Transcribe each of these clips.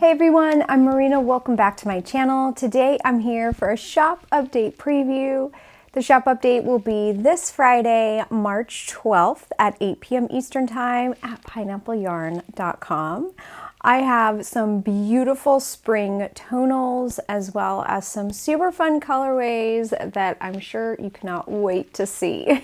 Hey everyone, I'm Marina. Welcome back to my channel. Today I'm here for a shop update preview. The shop update will be this Friday, March 12th at 8 p.m. Eastern Time at pineappleyarn.com. I have some beautiful spring tonals as well as some super fun colorways that I'm sure you cannot wait to see.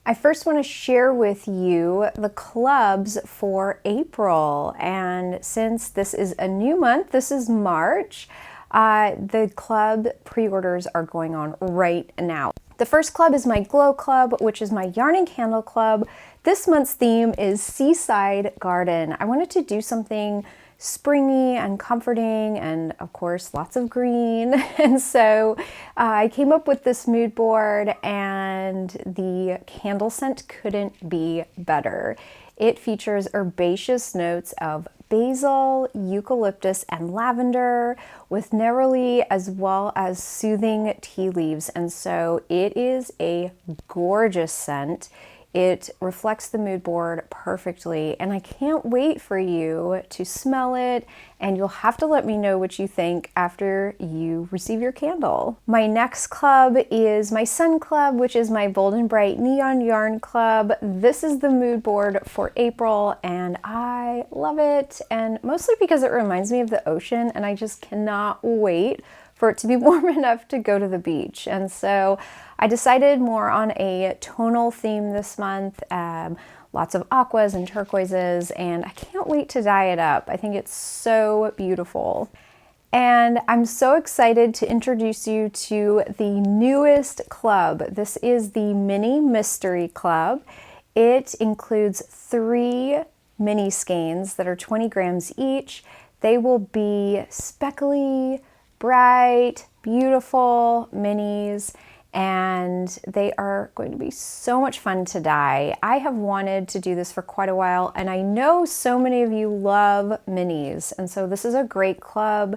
I first want to share with you the clubs for April, and since this is a new month, this is March, the club pre-orders are going on right now. The first club is my Glow Club, which is my Yarn and Candle Club. This month's theme is Seaside Garden. I wanted to do something springy and comforting and of course lots of green, and so I came up with this mood board, and the candle scent couldn't be better. It features herbaceous notes of basil, eucalyptus, and lavender with neroli as well as soothing tea leaves, and so it is a gorgeous scent. It reflects the mood board perfectly, and I can't wait for you to smell it, and you'll have to let me know what you think after you receive your candle. My next club is my Sun Club, which is my Bold and Bright Neon Yarn Club. This is the mood board for April, and I love it, and mostly because it reminds me of the ocean, and I just cannot wait for it to be warm enough to go to the beach. And so I decided more on a tonal theme this month, lots of aquas and turquoises, and I can't wait to dye it up. I think it's so beautiful. And I'm so excited to introduce you to the newest club. This is the Mini Mystery Club. It includes 3 mini skeins that are 20 grams each. They will be speckly, bright, beautiful minis, and they are going to be so much fun to dye. I have wanted to do this for quite a while, and I know so many of you love minis, and so this is a great club,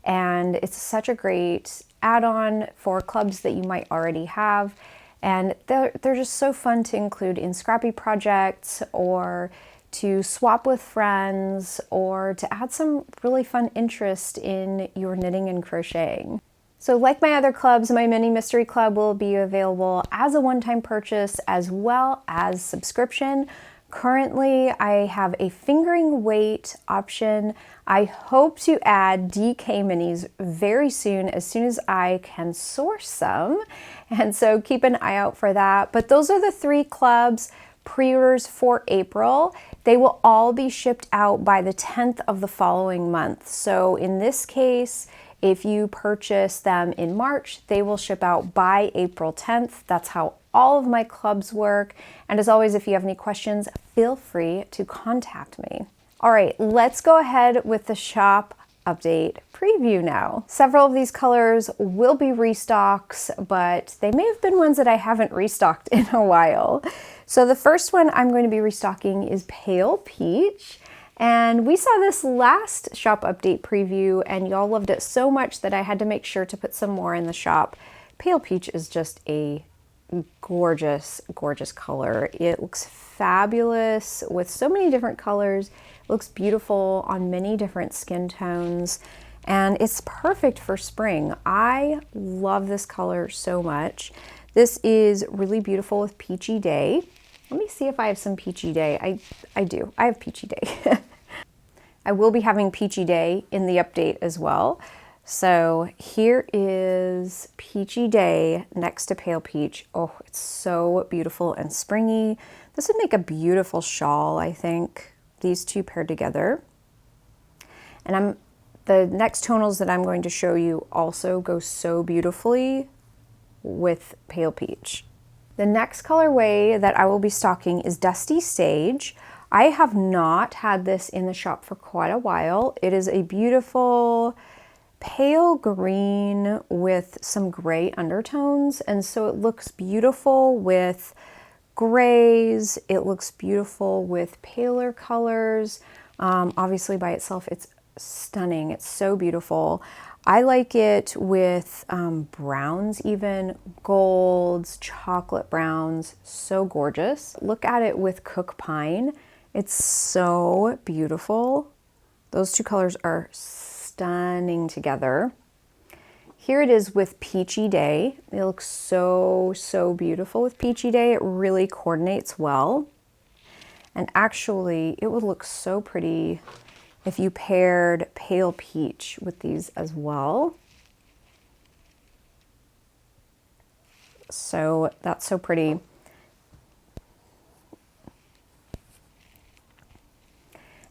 and it's such a great add-on for clubs that you might already have, and they're just so fun to include in scrappy projects, or to swap with friends, or to add some really fun interest in your knitting and crocheting. So like my other clubs, my Mini Mystery Club will be available as a one-time purchase as well as subscription. Currently, I have a fingering weight option. I hope to add DK minis very soon as I can source some. And so keep an eye out for that. But those are the 3 clubs pre-orders for April. They will all be shipped out by the 10th of the following month. So in this case, if you purchase them in March, they will ship out by April 10th. That's how all of my clubs work. And as always, if you have any questions, feel free to contact me. All right, let's go ahead with the shop update preview now. Several of these colors will be restocks, but they may have been ones that I haven't restocked in a while. So the first one I'm going to be restocking is Pale Peach. And we saw this last shop update preview, and y'all loved it so much that I had to make sure to put some more in the shop. Pale Peach is just a gorgeous, gorgeous color. It looks fabulous with so many different colors. It looks beautiful on many different skin tones, and it's perfect for spring. I love this color so much. This is really beautiful with Peachy Day. Let me see if I have some Peachy Day. I do. I have Peachy Day. I will be having Peachy Day in the update as well. So here is Peachy Day next to Pale Peach. Oh, it's so beautiful and springy. This would make a beautiful shawl, I think, these two paired together. And the next tonals that I'm going to show you also go so beautifully with Pale Peach. The next colorway that I will be stocking is Dusty Sage. I have not had this in the shop for quite a while. It is a beautiful pale green with some gray undertones, and so it looks beautiful with grays. It looks beautiful with paler colors. Obviously by itself it's stunning. It's so beautiful. I like it with browns, even golds, chocolate browns, so gorgeous. Look at it with Cook Pine. It's so beautiful. Those two colors are stunning together. Here it is with Peachy Day. It looks so, so beautiful with Peachy Day. It really coordinates well. And actually, it would look so pretty if you paired Pale Peach with these as well. So that's so pretty.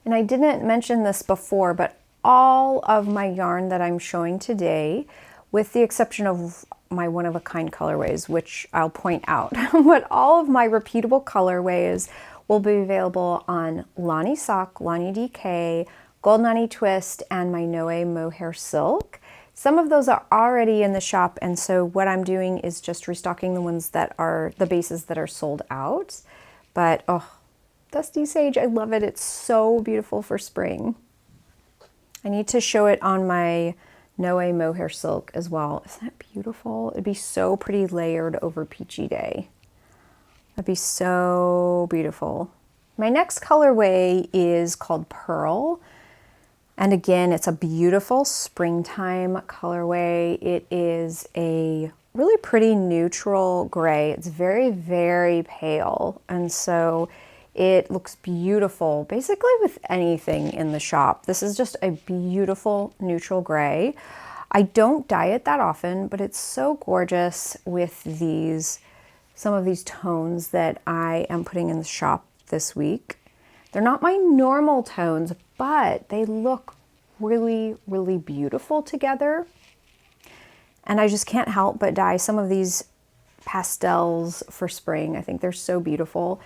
And I didn't mention this before, but all of my yarn that I'm showing today, with the exception of my one-of-a-kind colorways, which I'll point out, but all of my repeatable colorways will be available on Lani Sock, Lani DK, Gold Nani Twist, and my Noe Mohair Silk. Some of those are already in the shop, and so what I'm doing is just restocking the ones that are the bases that are sold out. But oh, Dusty Sage, I love it. It's so beautiful for spring. I need to show it on my Noe Mohair Silk as well. Isn't that beautiful? It'd be so pretty layered over Peachy Day. That'd be so beautiful. My next colorway is called Pearl. And again, it's a beautiful springtime colorway. It is a really pretty neutral gray. It's very, very pale. And so it looks beautiful basically with anything in the shop. This is just a beautiful neutral gray. I don't dye it that often, but it's so gorgeous with these, some of these tones that I am putting in the shop this week. They're not my normal tones, but they look really, really beautiful together. And I just can't help but dye some of these pastels for spring. I think they're so beautiful.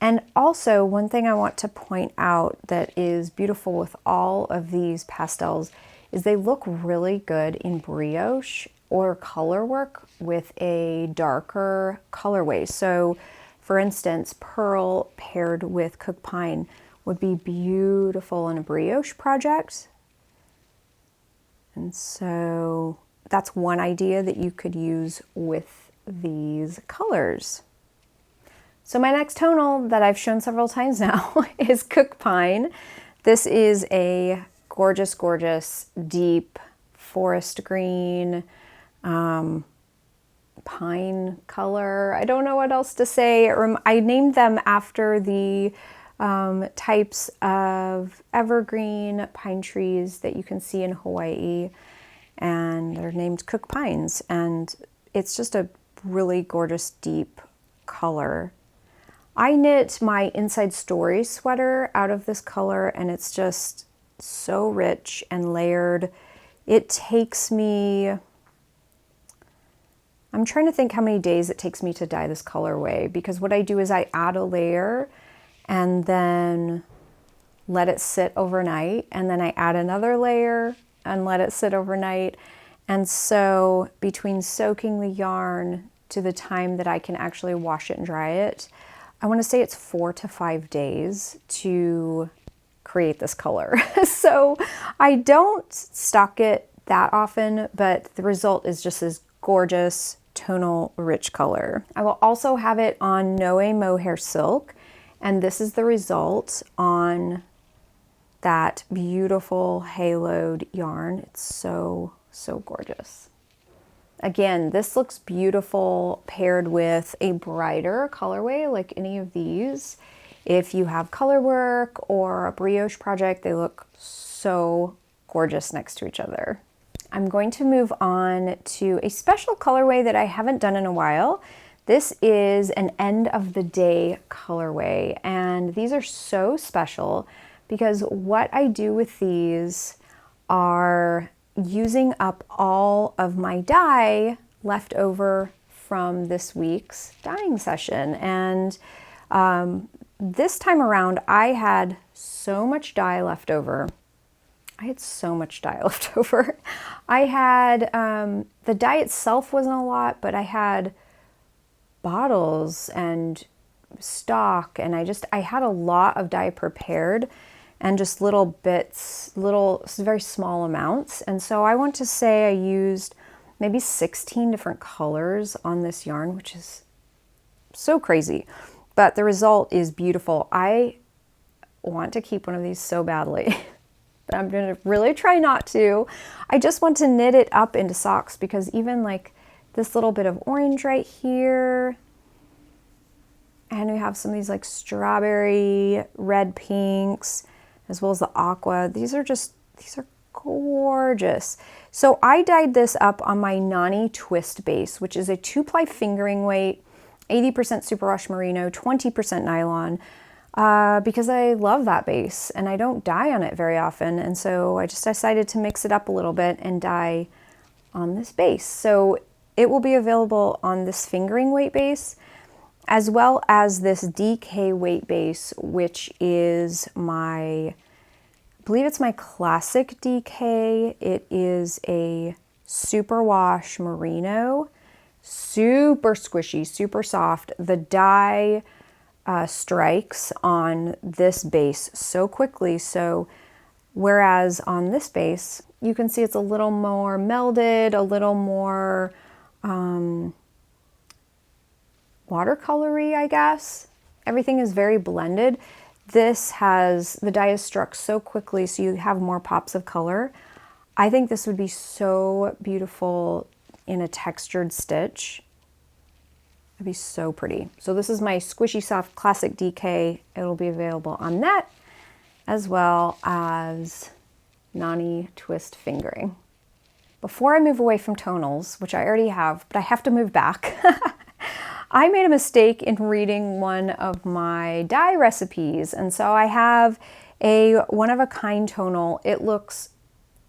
And also, one thing I want to point out that is beautiful with all of these pastels is they look really good in brioche or color work with a darker colorway. So for instance, Pearl paired with Cook Pine would be beautiful in a brioche project. And so that's one idea that you could use with these colors. So my next tonal that I've shown several times now is Cook Pine. This is a gorgeous, gorgeous, deep forest green, pine color. I don't know what else to say. I named them after the types of evergreen pine trees that you can see in Hawaii, and they're named Cook Pines, and it's just a really gorgeous deep color. I knit my Inside Story sweater out of this color, and it's just so rich and layered. It takes me, I'm trying to think how many days it takes me to dye this colorway, because what I do is I add a layer and then let it sit overnight, and then I add another layer and let it sit overnight. And so between soaking the yarn to the time that I can actually wash it and dry it, I want to say it's 4 to 5 days to create this color. So I don't stock it that often, but the result is just this gorgeous tonal rich color. I will also have it on Noe Mohair Silk, and this is the result on that beautiful haloed yarn. It's so, so gorgeous. Again, this looks beautiful paired with a brighter colorway like any of these. If you have color work or a brioche project, they look so gorgeous next to each other. I'm going to move on to a special colorway that I haven't done in a while. This is an end of the day colorway, and these are so special because what I do with these are using up all of my dye left over from this week's dyeing session. And this time around, I had so much dye left over. I had, the dye itself wasn't a lot, but I had bottles and stock, and I had a lot of dye prepared, and just little bits, very small amounts. And so I want to say I used maybe 16 different colors on this yarn, which is so crazy, but the result is beautiful. I want to keep one of these so badly. but I'm gonna really try not to. I just want to knit it up into socks because even like this little bit of orange right here, and we have some of these like strawberry, red pinks, as well as the aqua. These are gorgeous. So I dyed this up on my Nani Twist base, which is a 2-ply fingering weight, 80% superwash merino, 20% nylon, because I love that base and I don't dye on it very often. And so I just decided to mix it up a little bit and dye on this base. So it will be available on this fingering weight base, as well as this DK weight base, which is I believe it's my classic DK. It is a superwash merino, super squishy, super soft. The dye strikes on this base so quickly. So whereas on this base, you can see it's a little more melded, a little more watercolory, I guess. Everything is very blended. This has, the dye is struck so quickly so you have more pops of color. I think this would be so beautiful in a textured stitch. It'd be so pretty. So this is my Squishy Soft Classic DK. It'll be available on that, as well as Nani Twist Fingering. Before I move away from tonals, which I already have, but I have to move back, I made a mistake in reading one of my dye recipes. And so I have a one-of-a-kind tonal. It looks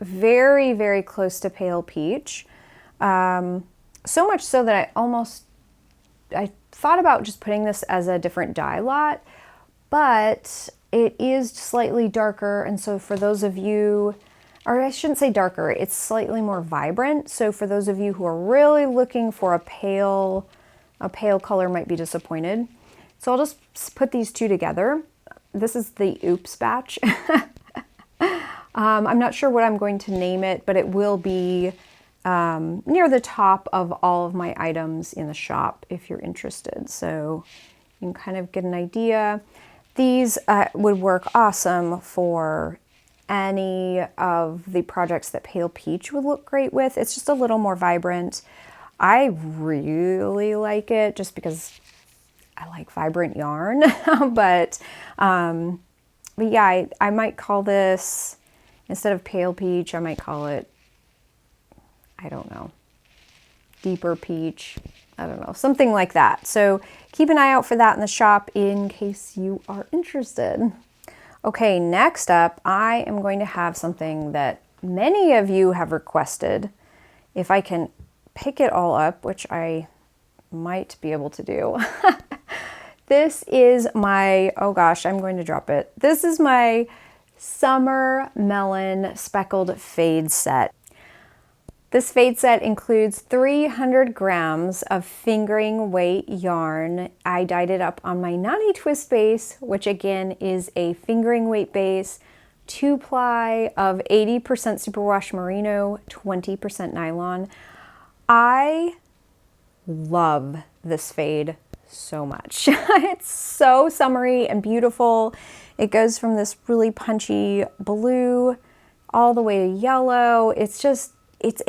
very, very close to Pale Peach. So much so that I thought about just putting this as a different dye lot, but it is slightly darker. And so for those of you, or I shouldn't say darker, it's slightly more vibrant. So for those of you who are really looking for a pale color, might be disappointed. So I'll just put these two together. This is the Oops batch. I'm not sure what I'm going to name it, but it will be near the top of all of my items in the shop if you're interested. So you can kind of get an idea. These would work awesome for any of the projects that Pale Peach would look great with. It's just a little more vibrant. I really like it just because I like vibrant yarn, but yeah, I might call this, instead of Pale Peach, I might call it, I don't know, Deeper Peach. I don't know, something like that. So keep an eye out for that in the shop in case you are interested. Okay, next up, I am going to have something that many of you have requested. If I can pick it all up, which I might be able to do. This is my, oh gosh, I'm going to drop it. This is my Summer Melon Speckled Fade Set. This fade set includes 300 grams of fingering weight yarn. I dyed it up on my Nani Twist base, which again is a fingering weight base, 2-ply of 80% superwash merino, 20% nylon. I love this fade so much. It's so summery and beautiful. It goes from this really punchy blue all the way to yellow. It's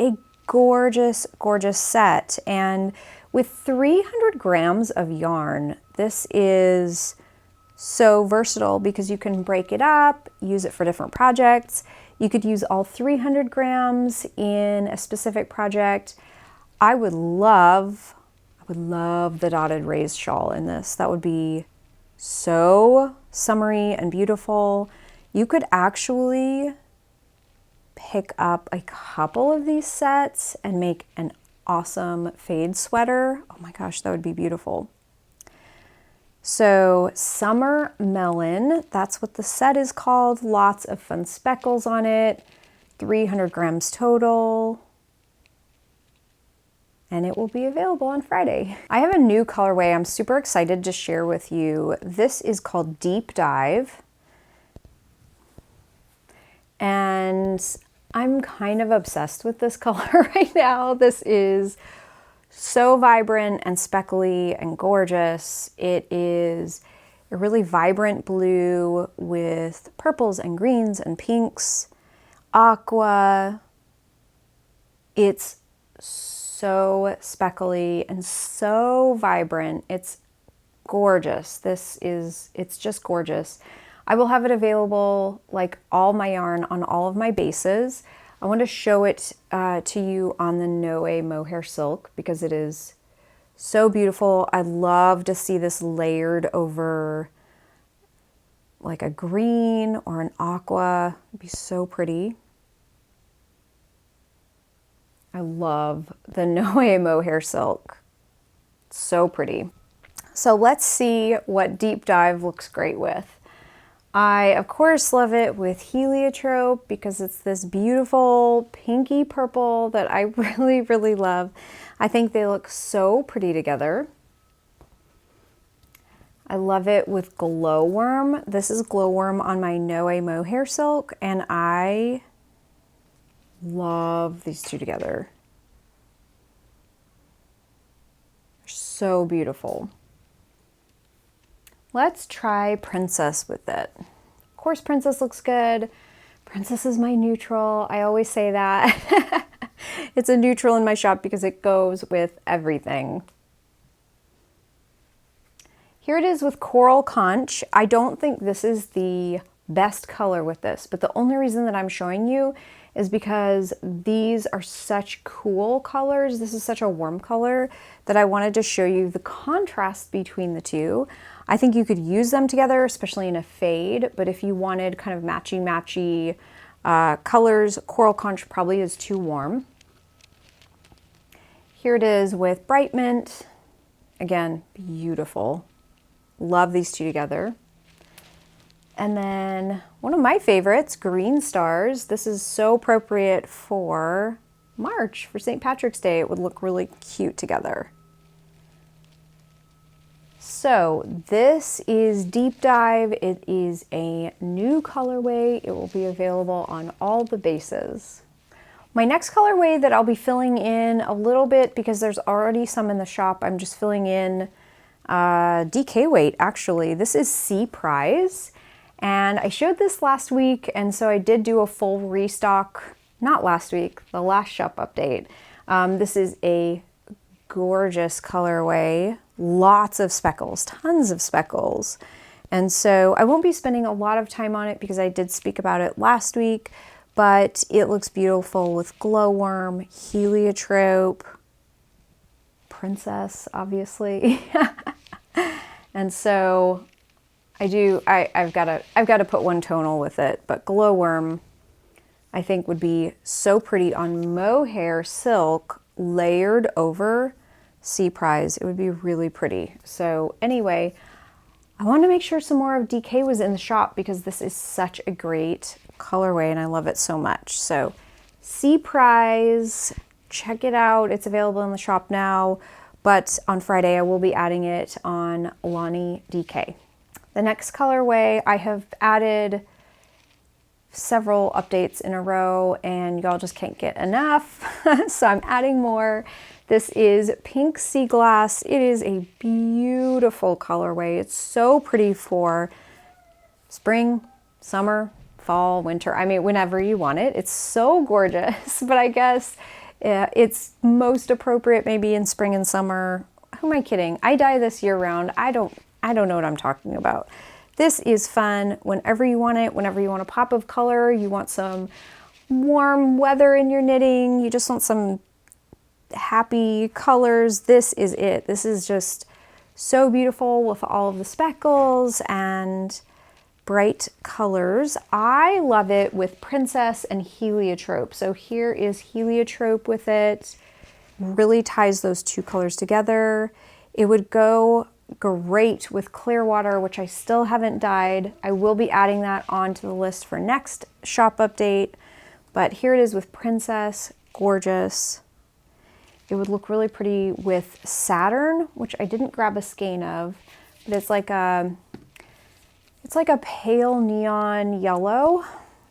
a gorgeous, gorgeous set. And with 300 grams of yarn, this is so versatile because you can break it up, use it for different projects. You could use all 300 grams in a specific project. I would love the dotted raised shawl in this. That would be so summery and beautiful. You could actually pick up a couple of these sets and make an awesome fade sweater. Oh my gosh, that would be beautiful. So Summer Melon, that's what the set is called. Lots of fun speckles on it, 300 grams total. And it will be available on Friday. I have a new colorway I'm super excited to share with you. This is called Deep Dive. And I'm kind of obsessed with this color right now. This is so vibrant and speckly and gorgeous. It is a really vibrant blue with purples and greens and pinks. aqua. It's so speckly and so vibrant. It's gorgeous. It's just gorgeous. I will have it available, like all my yarn, on all of my bases. I want to show it to you on the Noe Mohair Silk because it is so beautiful. I love to see this layered over like a green or an aqua. It'd be so pretty. I love the Noe Mohair Silk. It's so pretty. So let's see what Deep Dive looks great with. I, of course, love it with heliotrope because it's this beautiful pinky purple that I really, really love. I think they look so pretty together. I love it with glowworm. This is glowworm on my Noe Mohair Silk, and I love these two together. They're so beautiful. Let's try Princess with it. Of course, Princess looks good. Princess is my neutral. I always say that. It's a neutral in my shop because it goes with everything. Here it is with Coral Conch. I don't think this is the best color with this, but the only reason that I'm showing you is because these are such cool colors. This is such a warm color that I wanted to show you the contrast between the two. I think you could use them together, especially in a fade, but if you wanted kind of matchy-matchy colors, Coral Conch probably is too warm. Here it is with Bright Mint. Again, beautiful. Love these two together. And then one of my favorites, Green Stars. This is so appropriate for March, for St. Patrick's Day. It would look really cute together. So this is Deep Dive. It is a new colorway. It will be available on all the bases. My next colorway that I'll be filling in a little bit because there's already some in the shop. I'm just filling in DK weight actually. This is Seaprise. And I showed this last week, and so I did do a full restock, not last week, the last shop update. This is a gorgeous colorway, lots of speckles, tons of speckles. And so I won't be spending a lot of time on it because I did speak about it last week, but it looks beautiful with glowworm, heliotrope, Princess, obviously. And so I've got to put one tonal with it, but glowworm I think would be so pretty on mohair silk layered over Seaprise. It would be really pretty. So anyway, I wanted to make sure some more of DK was in the shop because this is such a great colorway and I love it so much. So Seaprise, check it out. It's available in the shop now, but on Friday I will be adding it on Lonnie DK. The next colorway, I have added several updates in a row and y'all just can't get enough. So I'm adding more. This is Pink Seaglass. It is a beautiful colorway. It's so pretty for spring, summer, fall, winter. I mean, whenever you want it. It's so gorgeous, but I guess it's most appropriate maybe in spring and summer. Who am I kidding? I dye this year round. I don't know what I'm talking about. This is fun whenever you want it, whenever you want a pop of color, you want some warm weather in your knitting, you just want some happy colors. This is it. This is just so beautiful with all of the speckles and bright colors. I love it with Princess and heliotrope. So here is heliotrope with it. Really ties those two colors together. It would go great with Clearwater, which I still haven't dyed. I will be adding that onto the list for next shop update, but here it is with Princess, gorgeous. It would look really pretty with Saturn, which I didn't grab a skein of, but it's like a pale neon yellow.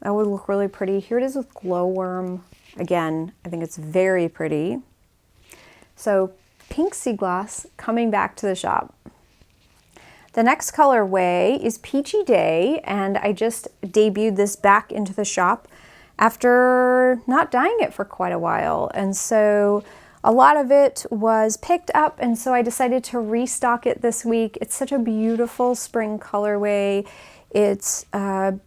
That would look really pretty. Here it is with Glowworm. Again, I think it's very pretty. So Pink Seaglass coming back to the shop. The next colorway is Peachy Day, and I just debuted this back into the shop. after not dyeing it for quite a while. And so a lot of it was picked up, and so I decided to restock it this week. It's such a beautiful spring colorway. It's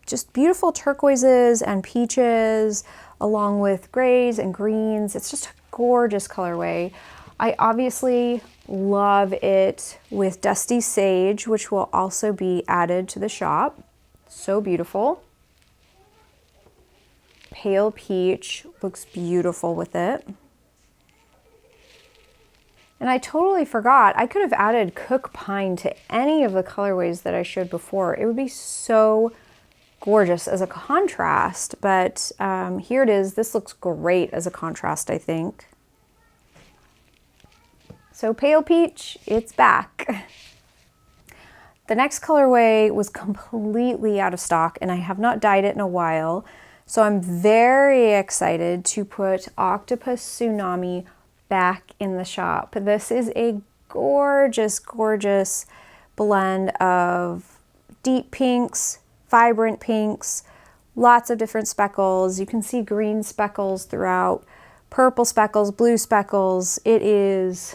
just beautiful turquoises and peaches along with grays and greens. It's just a gorgeous colorway. I obviously love it with Dusty Sage, which will also be added to the shop. So beautiful. Pale Peach looks beautiful with it. And I totally forgot, I could have added Cook Pine to any of the colorways that I showed before. It would be so gorgeous as a contrast, but here it is. This looks great as a contrast, I think. So Pale Peach, it's back. The next colorway was completely out of stock, and I have not dyed it in a while. So I'm very excited to put Octopus Tsunami back in the shop. This is a gorgeous, gorgeous blend of deep pinks, vibrant pinks, lots of different speckles. You can see green speckles throughout, purple speckles, blue speckles. It is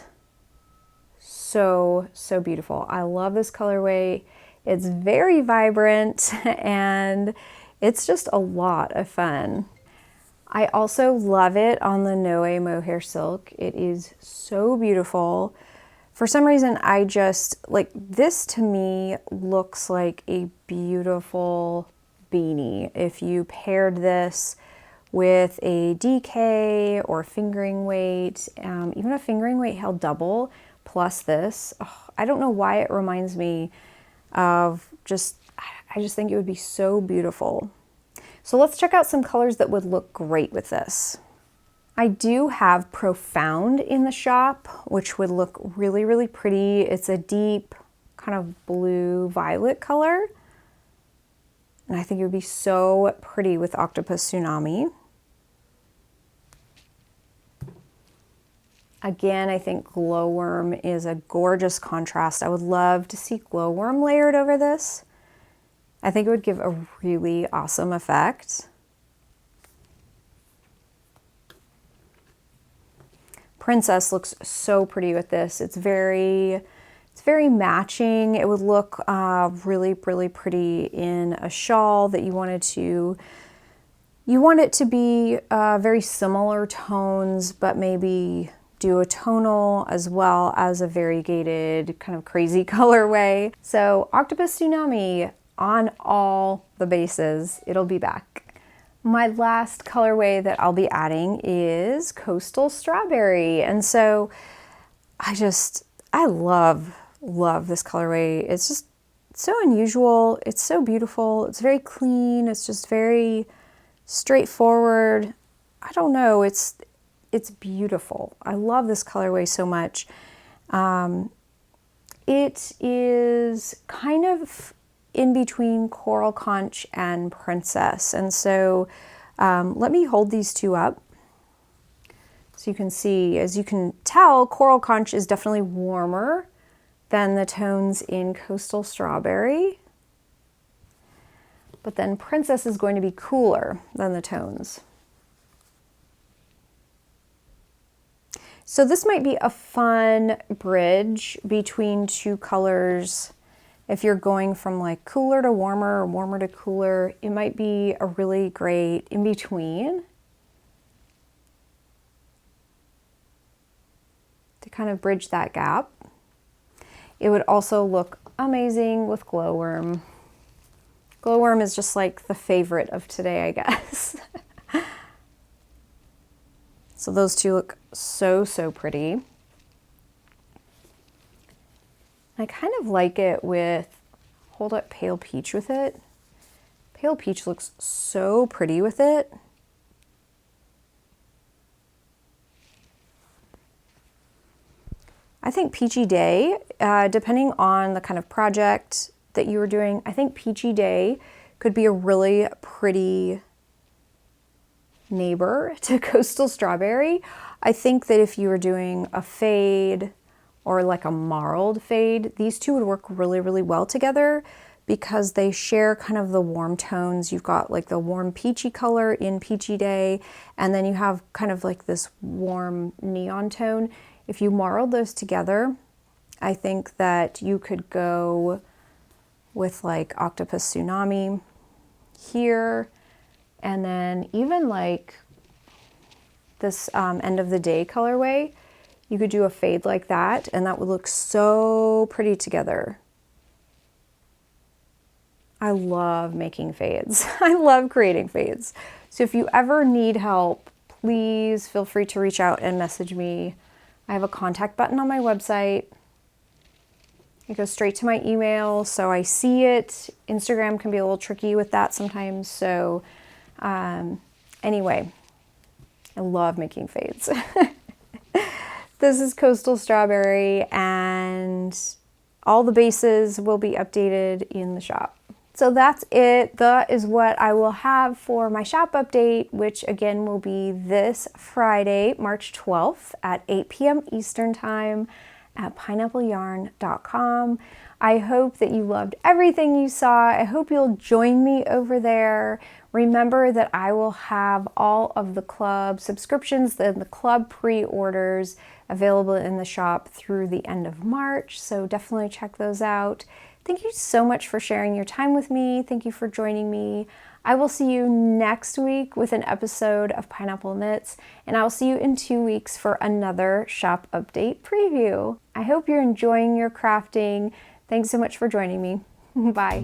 so, so beautiful. I love this colorway. It's very vibrant and it's just a lot of fun. I also love it on the Noe Mohair Silk. It is so beautiful. For some reason, I just, like, this to me looks like a beautiful beanie. If you paired this with a DK or fingering weight, even a fingering weight held double plus this, I don't know why it reminds me of just, I just think it would be so beautiful. So let's check out some colors that would look great with this. I do have Profound in the shop, which would look really, really pretty. It's a deep kind of blue violet color. And I think it would be so pretty with Octopus Tsunami. Again, I think Glowworm is a gorgeous contrast. I would love to see Glowworm layered over this. I think it would give a really awesome effect. Princess looks so pretty with this. It's very matching. It would look really, really pretty in a shawl that you wanted to. You want it to be very similar tones, but maybe do a tonal as well as a variegated kind of crazy colorway. So Octopus Tsunami on all the bases, it'll be back. My last colorway that I'll be adding is Coastal Strawberry. And so I love this colorway. It's just so unusual. It's so beautiful. It's very clean. It's just very straightforward. I don't know. It's beautiful. I love this colorway so much. It is kind of in between Coral Conch and Princess. And so let me hold these two up so you can see. As you can tell, Coral Conch is definitely warmer than the tones in Coastal Strawberry. But then Princess is going to be cooler than the tones. So this might be a fun bridge between two colors. If you're going from like cooler to warmer or warmer to cooler, it might be a really great in between to kind of bridge that gap. It would also look amazing with Glowworm. Glowworm is just like the favorite of today, I guess. So those two look so, so pretty. I kind of like it with, hold up Pale Peach with it. Pale Peach looks so pretty with it. I think Peachy Day, depending on the kind of project that you were doing, I think Peachy Day could be a really pretty neighbor to Coastal Strawberry. I think that if you were doing a fade or like a marled fade, these two would work really, really well together because they share kind of the warm tones. You've got like the warm peachy color in Peachy Day, and then you have kind of like this warm neon tone. If you marled those together, I think that you could go with like Octopus Tsunami here, and then even like this end of the day colorway, you could do a fade like that, and that would look so pretty together. I love making fades. I love creating fades. So if you ever need help, please feel free to reach out and message me. I have a contact button on my website. It goes straight to my email, so I see it. Instagram can be a little tricky with that sometimes. So anyway, I love making fades. This is Coastal Strawberry, and all the bases will be updated in the shop. So that's it. That is what I will have for my shop update, which again will be this Friday, March 12th at 8 p.m. Eastern Time at pineappleyarn.com. I hope that you loved everything you saw. I hope you'll join me over there. Remember that I will have all of the club subscriptions and the club pre-orders available in the shop through the end of March, so definitely check those out. Thank you so much for sharing your time with me. Thank you for joining me. I will see you next week with an episode of Pineapple Knits, and I'll see you in 2 weeks for another shop update preview. I hope you're enjoying your crafting. Thanks so much for joining me. Bye.